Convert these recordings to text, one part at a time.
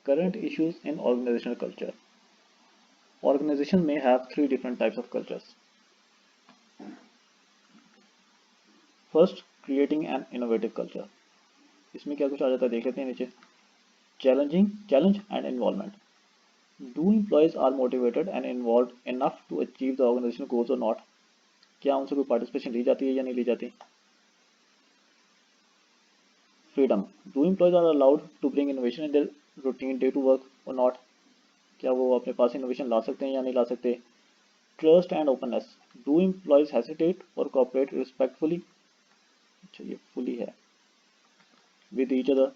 Current issues in organizational culture. Organization may have three different types of cultures. First, creating an innovative culture. इसमें क्या कुछ आ जाता है देख लेते हैं नीचे. Challenge and involvement. Do employees are motivated and involved enough to achieve the organizational goals or not? क्या उनसे कोई पार्टिसिपेशन ली जाती है या नहीं ली जाती. Freedom. Do employees are allowed to bring innovation in their routine day to work or not? क्या वो अपने पास इनोवेशन ला सकते हैं या नहीं ला सकते. Trust and openness. Do employees hesitate और कोऑपरेट रिस्पेक्टफुली. अच्छा ये फुली है. With each other.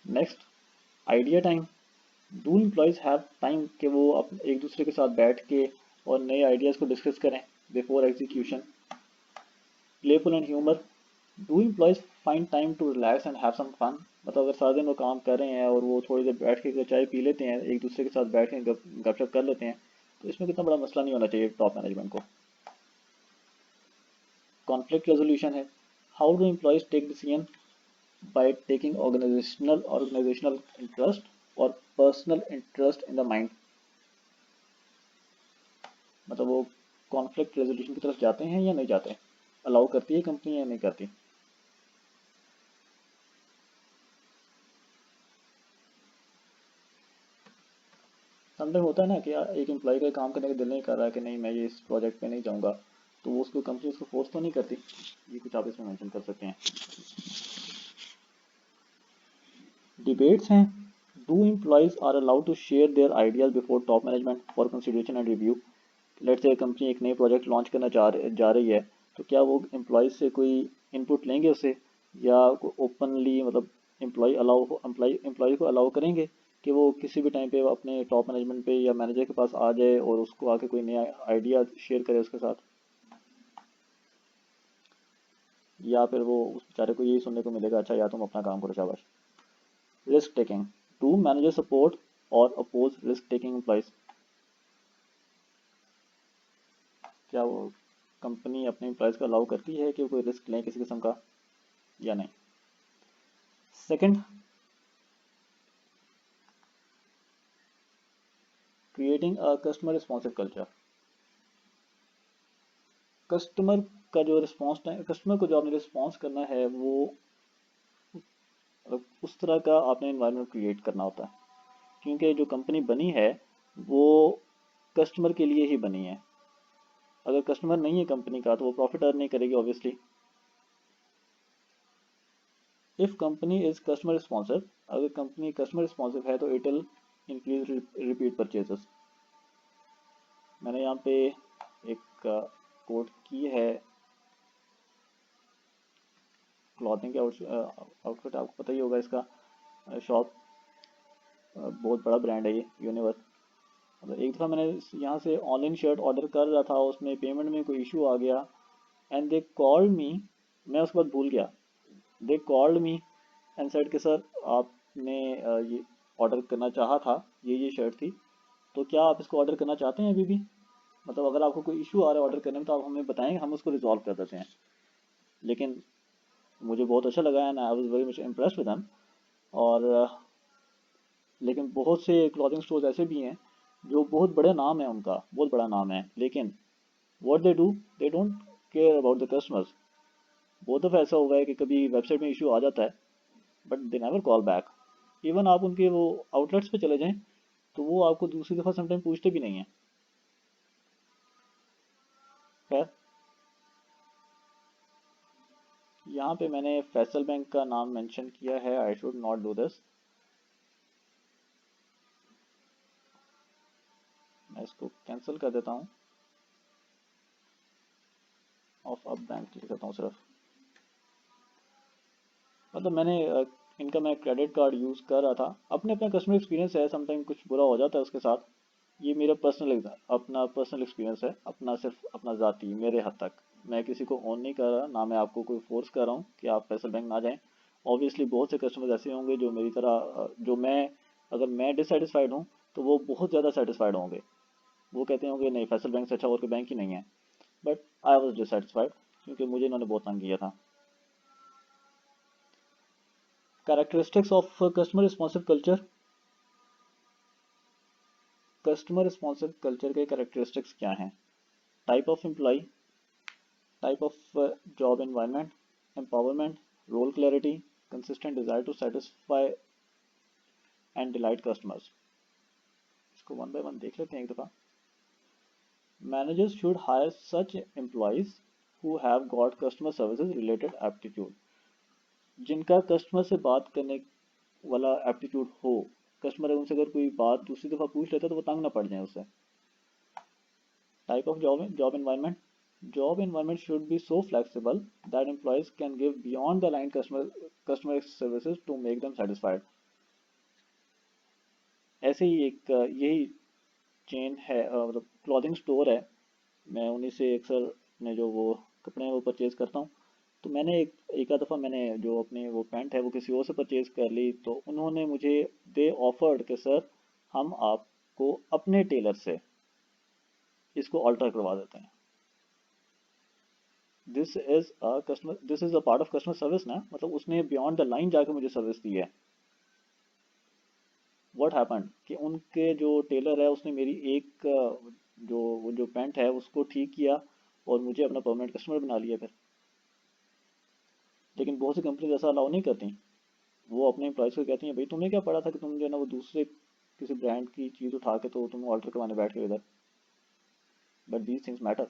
Next, idea time. Do employees have time कि वो एक दूसरे के साथ बैठ के और नए आइडियाज को डिस्कस करें before execution. Playful and humour. Do employees find time to relax and have some fun. मतलब अगर सारा दिन वो काम कर रहे हैं और वो थोड़ी देर बैठ के चाय पी लेते हैं, एक दूसरे के साथ बैठ के गपशप कर लेते हैं, तो इसमें कितना बड़ा मसला नहीं होना चाहिए टॉप मैनेजमेंट को. कॉन्फ्लिक्ट रेजोल्यूशन है. How do employees take decision by taking organisational interest और personal interest in the mind. मतलब वो कॉन्फ्लिक्ट रेजोल्यूशन की तरफ जाते हैं या नहीं जाते. अलाउ करती है कंपनी या नहीं करती. समटाइम होता है ना कि एक एम्प्लॉय का काम करने का दिल नहीं कर रहा है कि नहीं मैं ये इस प्रोजेक्ट पे नहीं जाऊंगा, तो वो उसको कंपनी उसको फोर्स तो नहीं करती. ये कुछ आप इसमें मेंशन कर सकते हैं. डिबेट्स हैं. Do employees are allowed to share their ideas before top management for consideration and review. Let's say company एक नई प्रोजेक्ट लॉन्च करना जा रही है, तो क्या वो एम्प्लॉयज से कोई इनपुट लेंगे उससे, या ओपनली मतलब एम्प्लॉय को अलाउ करेंगे कि वो किसी भी टाइम पे अपने टॉप मैनेजमेंट पे या मैनेजर के पास आ जाए और उसको आके कोई नया आइडिया शेयर करे उसके साथ. या फिर वो उस बेचारे को यही सुनने को मिलेगा अच्छा या तुम अपना काम करो शाबाश. Risk taking. Do manager support और अपोज रिस्क टेकिंग एम्प्लॉयज. क्या वो कंपनी अपने एम्प्लॉयज को अलाउ करती है कि वो कोई रिस्क लें किसी किस्म का या नहीं. Second, creating a customer responsive culture. Customer का जो रिस्पॉन्स टाइम, कस्टमर को जो आपने रिस्पॉन्स करना है वो उस तरह का आपने इन्वायरमेंट क्रिएट करना होता है, क्योंकि जो कंपनी बनी है वो कस्टमर के लिए ही बनी है. अगर कस्टमर नहीं है कंपनी का तो वो प्रॉफिट अर्न नहीं करेगी obviously. If company is customer responsive, अगर कंपनी कस्टमर रिस्पॉन्सिव है तो it will increase repeat purchases. मैंने यहाँ पे एक कोट की है. क्लॉथिंग के आउटफिट आपको पता ही होगा इसका. शॉप बहुत बड़ा ब्रांड है ये यूनिवर्स. मतलब एक दफ़ा मैंने यहाँ से ऑनलाइन शर्ट ऑर्डर कर रहा था, उसमें पेमेंट में कोई इशू आ गया एंड दे कॉल्ड मी. मैं उसके बाद भूल गया. They called me and said कि सर आपने ये ऑर्डर करना चाहा था, ये शर्ट थी, तो क्या आप इसको ऑर्डर करना चाहते हैं अभी भी. मतलब अगर आपको कोई इशू आ रहा है ऑर्डर करने में तो आप हमें बताएंगे, हम उसको रिजॉल्व कर देते हैं. लेकिन मुझे बहुत अच्छा लगा and I was very much impressed with them. और लेकिन बहुत से क्लॉथिंग स्टोर्स ऐसे भी हैं जो बहुत बड़े नाम है, उनका बहुत बड़ा नाम है, लेकिन what they do, they don't care about the customers. बहुत दफ़ा ऐसा हुआ है कि कभी वेबसाइट में इशू आ जाता है but they never call back. Even आप उनके वो आउटलेट्स पे चले जाएं तो वो आपको दूसरी दफ़ा समटाइम पूछते भी नहीं हैं. खैर, यहाँ पे मैंने फैसल बैंक का नाम मेंशन किया है. I should not do this. मैं इसको कैंसिल कर देता हूँ. ऑफ अप बैंक लिख देता हूँ सिर्फ. मतलब मैंने इनका मैं क्रेडिट कार्ड यूज़ कर रहा था. अपने अपना कस्टमर एक्सपीरियंस है, समटाइम कुछ बुरा हो जाता है उसके साथ. ये मेरा अपना पर्सनल एक्सपीरियंस है, अपना सिर्फ अपना ज़ाती मेरे हद तक. मैं किसी को ऑन नहीं कर रहा, ना मैं आपको कोई फोर्स कर रहा हूँ कि आप फैसल बैंक ना जाएं. ऑब्वियसली बहुत से कस्टमर्स ऐसे होंगे जो मेरी तरह जो मैं, अगर मैं डिससेटिस्फाइड हूँ तो वो बहुत ज़्यादा सेटिस्फाइड होंगे. वो कहते होंगे नहीं फैसल बैंक से अच्छा और कोई बैंक ही नहीं है. But I was dissatisfied. क्योंकि मुझे इन्होंने बहुत तंग किया था। Characteristics of customer responsive culture. Customer responsive culture के कैरेक्टरिस्टिक्स क्या हैं? Type of employee, type of job environment, empowerment, role clarity, consistent desire to satisfy and delight customers. इसको वन बाय वन देख लेते हैं एक दफ़ा। Managers should hire such employees who have got customer services related aptitude, जिनका customer से बात करने वाला एप्टीट्यूड हो। कस्टमर उनसे अगर कोई बात दूसरी दफ़ा पूछ लेता है तो वो तंग ना पड़ जाए उससे। Type of job environment, job environment should be so flexible that employees can give beyond the line customer services to make them satisfied. ऐसे ही एक यही चेन है, मतलब क्लॉथिंग स्टोर है, मैं उन्हीं से अक्सर अपने जो वो कपड़े हैं वो परचेज़ करता हूँ। तो मैंने एक आध दफ़ा मैंने जो अपनी वो पैंट है वो किसी और से परचेज़ कर ली, तो उन्होंने मुझे दे ऑफर्ड कि सर हम आपको अपने टेलर से इसको ऑल्टर करवा देते हैं। This is a part of customer service ना, मतलब उसने बियॉन्ड द लाइन जाकर मुझे सर्विस दी है। व्हाट हैपेंड कि उनके जो टेलर है उसने मेरी एक जो पैंट है उसको ठीक किया और मुझे अपना परमानेंट कस्टमर बना लिया फिर। लेकिन बहुत सी कंपनीज ऐसा अलाउ नहीं करती, वो अपने एम्प्लॉयज़ को कहती हैं भाई तुम्हें क्या पड़ा था कि तुम जो है ना वो दूसरे किसी ब्रांड की चीज़ उठा के तो तुम ऑल्टर करवाने बैठ के इधर। But these things matter.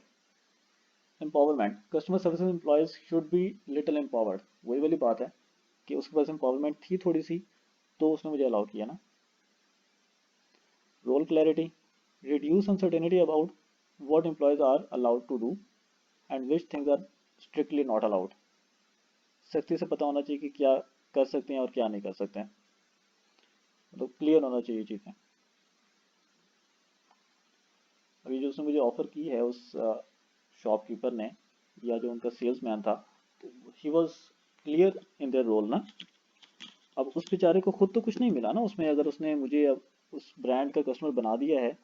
Empowerment, customer service employees should be little empowered. वही वाली बात है कि उसके पास एम्पावरमेंट थी थोड़ी सी, तो उसने मुझे अलाउ किया ना। Role clarity, reduce uncertainty about what employees are allowed to do and which things are strictly not allowed। सख्ती से पता होना चाहिए कि क्या कर सकते हैं और क्या नहीं कर सकते हैं, मतलब क्लियर होना चाहिए चीज़ें। अभी जो उसने मुझे ऑफ़र की है उस शॉपकीपर ने या जो उनका सेल्समैन था, he was clear in their role ना। अब उस बेचारे को खुद तो कुछ नहीं मिला ना उसमें, अगर उसने मुझे अब उस ब्रांड का कस्टमर बना दिया है।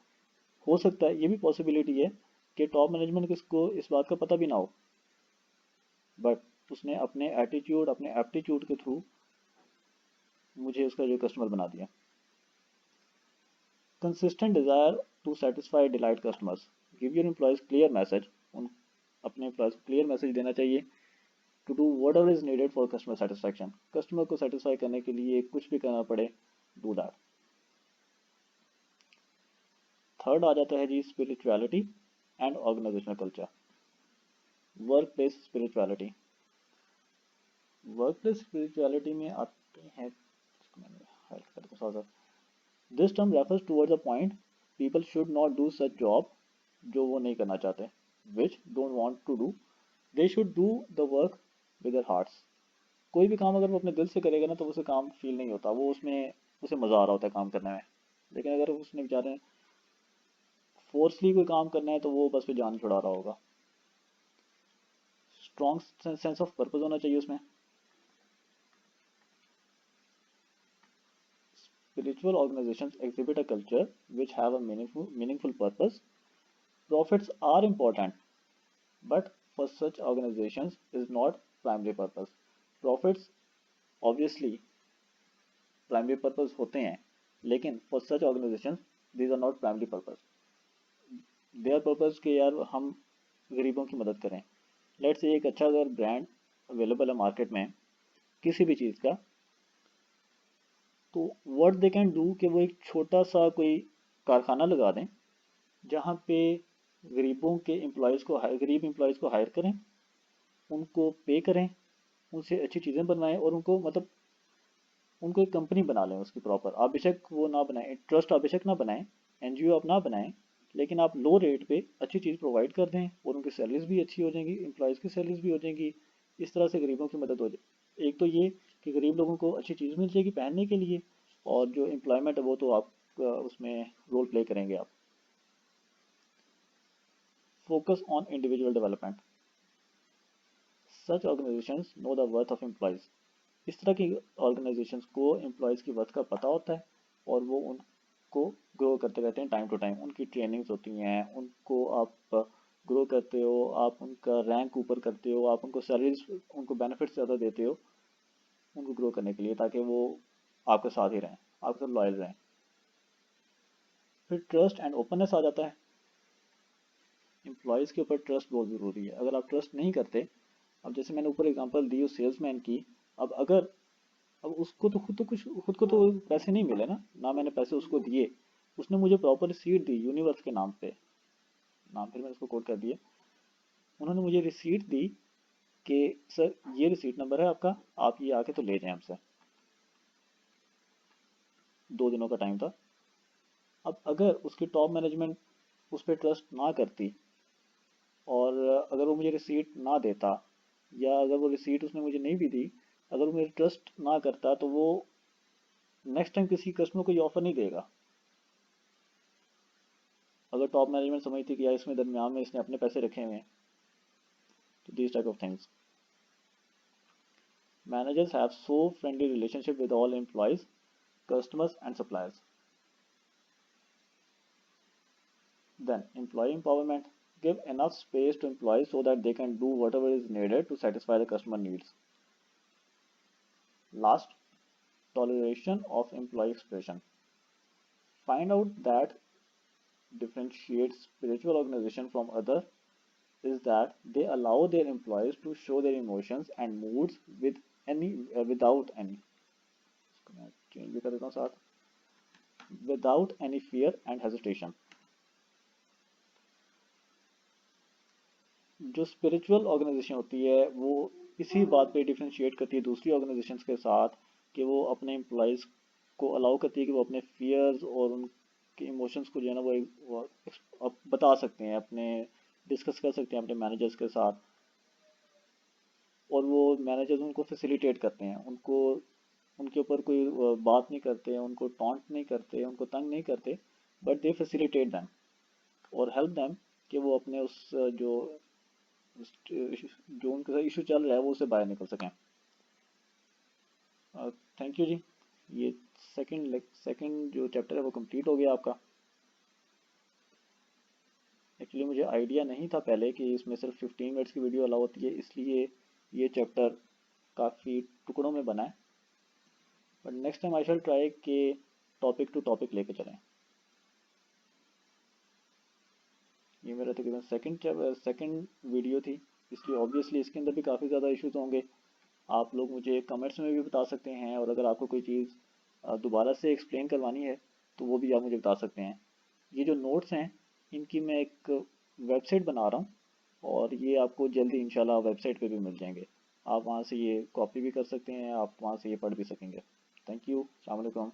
हो सकता है ये भी पॉसिबिलिटी है कि टॉप मैनेजमेंट किसको इस बात का पता भी ना हो, बट उसने अपने एटीट्यूड अपने एप्टीट्यूड के थ्रू मुझे उसका जो कस्टमर बना दिया। Consistent desire to satisfy delight customers, give your employees clear message. उन अपने एम्प्लॉयज को क्लियर मैसेज देना चाहिए to do whatever is needed for customer satisfaction. Customer को सेटिस्फाई करने के लिए कुछ भी करना पड़े, डू दैट। थर्ड आ जाता है जी spirituality and organisational culture. Work place spirituality, work place spirituality में आते हैं, this term refers towards a point people should not do such job जो वो नहीं करना चाहते, which don't want to do, they should do the work with their hearts. कोई भी काम अगर वो अपने दिल से करेगा ना तो उसे काम फील नहीं होता, वो उसमें उसे मज़ा आ रहा होता है काम करने में। लेकिन अगर उसने बेचारे फोर्सली कोई काम करना है तो वो बस पे जान छुड़ा रहा होगा। स्ट्रॉन्ग सेंस ऑफ पर्पस होना चाहिए उसमें। Spiritual organizations exhibit a culture which have a meaningful purpose. Profits are important, but for such organizations is not primary purpose. Profits obviously primary purpose होते हैं, लेकिन for such organizations these are not primary purpose. Their purpose के यार हम गरीबों की मदद करें। लेट्स से एक अच्छा अगर ब्रांड अवेलेबल है मार्केट में किसी भी चीज़ का, तो व्हाट दे कैन डू कि वो एक छोटा सा कोई कारखाना लगा दें जहाँ पे गरीब एम्प्लॉयज़ को हायर करें, उनको पे करें, उनसे अच्छी चीज़ें बनवाएं और उनको मतलब उनको एक कंपनी बना लें उसकी प्रॉपर। आप बेशक वो ना बनाएं, ट्रस्ट आप बेशक ना बनाएं, एनजीओ आप ना बनाएं, लेकिन आप लो रेट पे अच्छी चीज़ प्रोवाइड कर दें और उनकी सैलरीज भी अच्छी हो जाएंगी, एम्प्लॉयज़ की सैलरीज भी हो जाएंगी। इस तरह से गरीबों की मदद हो जाए। एक तो ये कि गरीब लोगों को अच्छी चीज़ मिल जाएगी पहनने के लिए, और जो एम्प्लॉयमेंट है वो तो आप उसमें रोल प्ले करेंगे आप। Focus on individual development, such organisations know the worth of employees. इस तरह की ऑर्गेनाइजेशंस को एम्प्लॉयज़ की वर्थ का पता होता है और वो उनको ग्रो करते रहते हैं टाइम टू टाइम। उनकी ट्रेनिंग्स होती हैं, उनको आप ग्रो करते हो, आप उनका रैंक ऊपर करते हो, आप उनको सैलरीज, उनको बेनिफिट्स ज़्यादा देते हो उनको ग्रो करने के लिए, ताकि वो आपके साथ ही रहें, आपके साथ लॉयल रहें। फिर ट्रस्ट एंड ओपननेस आ जाता है। एम्प्लॉयज़ के ऊपर ट्रस्ट बहुत ज़रूरी है। अगर आप ट्रस्ट नहीं करते, अब जैसे मैंने ऊपर एग्जांपल दी उस सेल्समैन की, अब अगर अब उसको तो खुद को तो पैसे नहीं मिले ना, ना मैंने पैसे उसको दिए, उसने मुझे प्रॉपर रिसीट दी यूनिवर्स के नाम पे, नाम फिर मैंने उसको कोड कर दिया, उन्होंने मुझे रिसीट दी कि सर ये रिसीट नंबर है आपका, आप ये आके तो ले जाएं हमसे। 2 दिनों का टाइम था। अब अगर उसकी टॉप मैनेजमेंट उस पर ट्रस्ट ना करती, और अगर वो मुझे रिसीट ना देता, या अगर वो रिसीट उसने मुझे नहीं भी दी, अगर वो मेरे ट्रस्ट ना करता, तो वो नेक्स्ट टाइम किसी कस्टमर को ये ऑफर नहीं देगा। अगर टॉप मैनेजमेंट समझती कि यार इसमें दरमियान में इसने अपने पैसे रखे हुए हैं, तो this type of things. Managers have so friendly relationship with all employees, customers and suppliers. Then employee empowerment. Give enough space to employees so that they can do whatever is needed to satisfy the customer needs. Last, toleration of employee expression. Find out that differentiates spiritual organization from other is that they allow their employees to show their emotions and moods without any change भी कर देता हूँ साथ, without any fear and hesitation. जो spiritual organisation होती है वो इसी बात पे डिफ्रेंशिएट करती है दूसरी ऑर्गेनाइजेशंस के साथ, कि वो अपने एम्प्लॉयज़ को अलाउ करती है कि वो अपने फियर्स और उनके इमोशंस को जो है ना वो बता सकते हैं, अपने डिस्कस कर सकते हैं अपने मैनेजर्स के साथ, और वो मैनेजर्स उनको फैसिलिटेट करते हैं, उनको उनके ऊपर कोई बात नहीं करते, उनको टॉन्ट नहीं करते, उनको तंग नहीं करते, बट दे फैसिलिटेट दैम और हेल्प दैम कि वो अपने उस जो उनके साथ इशू चल रहा है वो उससे बाहर निकल सकें। थैंक यू जी। ये सेकंड जो चैप्टर है वो कंप्लीट हो गया आपका। एक्चुअली मुझे आइडिया नहीं था पहले कि इसमें सिर्फ 15 मिनट्स की वीडियो अलाउ होती है, इसलिए ये चैप्टर काफ़ी टुकड़ों में बना है, but next time I shall try कि टॉपिक टू टॉपिक लेके चलें। ये मेरा तकरीबन सेकंड वीडियो थी, इसलिए ऑब्वियसली इसके अंदर भी काफ़ी ज़्यादा इश्यूज होंगे। आप लोग मुझे कमेंट्स में भी बता सकते हैं, और अगर आपको कोई चीज़ दोबारा से एक्सप्लेन करवानी है तो वो भी आप मुझे बता सकते हैं। ये जो नोट्स हैं इनकी मैं एक वेबसाइट बना रहा हूँ, और ये आपको जल्दी इंशाल्लाह वेबसाइट पे भी मिल जाएंगे। आप वहाँ से ये कॉपी भी कर सकते हैं, आप वहाँ से ये पढ़ भी सकेंगे। Thank you. अस्सलाम वालेकुम।